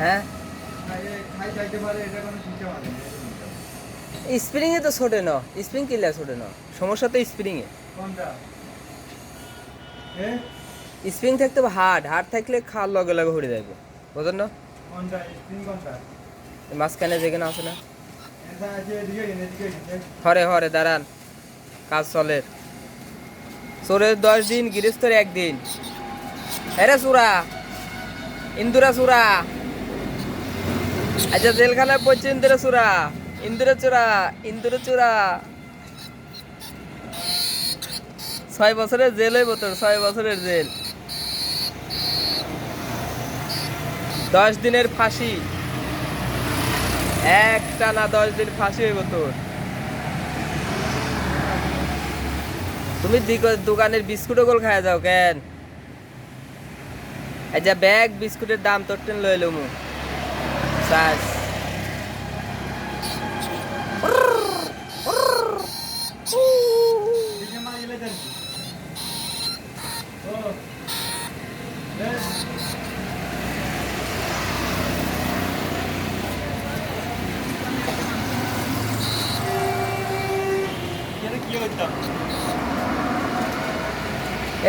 হ্যাঁ স্প্রিং এ তো ছোটে না, স্প্রিং কিলা ছোটে না, সমস্যা তো স্প্রিং এ। স্প্রিং থাকতে হার্ড থাকলে খাওয়ার লগে লগে হয়ে যাইব, বুঝলেন না? মাঝখানে যেখানে আছে না, হরে হরে দাঁড়ান, কাজ চলে। চোরের 10 দিন, গৃহস্থের 1 দিন। এরে চোরা, ইন্দুরা চোরা, আচ্ছা জেলখানায় পড়ছে ইন্দুরা চোরা, ইন্দুরা চোরা, ইন্দুরা চোরা। 6 বছরের জেল হইব তোর, 6 বছরের জেল, 10 দিনের ফাঁসি, একটা না 10 দিন ফাঁসি হইব তোর। তুমি দোকানের বিস্কুটও গোল খাওয়া যাও কেন? আচ্ছা ব্যাগ বিস্কুটের দাম তোর টেন লই লমু চাস।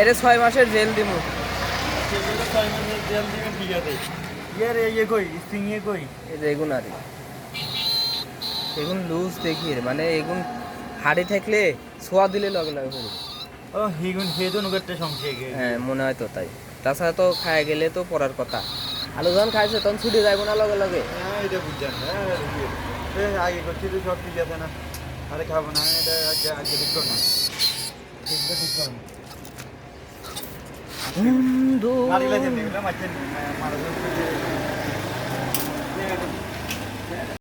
এরে 6 মাসের জেল দিমু। 6 মাসের জেল দিবেন ঠিক আছে। ইয়ে কই স্প্রিং এ কই? এই যে এগুন আরে এগুন লুজ দেখির, মানে এগুন হাড়ি থাকলে ছোঁয়া দিলে লগে লগে পড়বে। ও হিগুন হেদন করতে সংশয় গে। হ্যাঁ মনে হয় তো তাই। তাছাড়া তো খায় গেলে তো পড়ার কথা। আলু যখন খাইছে তখন ছুটে যাইবো না লগে লগে। হ্যাঁ এটা বুঝছেন। হ্যাঁ আগে করছি তো সব ঠিক আছে না, আরে খাবো না এটা আগে ঠিক করো না, ঠিক করো না। মারিলা যেতে গেলাম আছেন মারা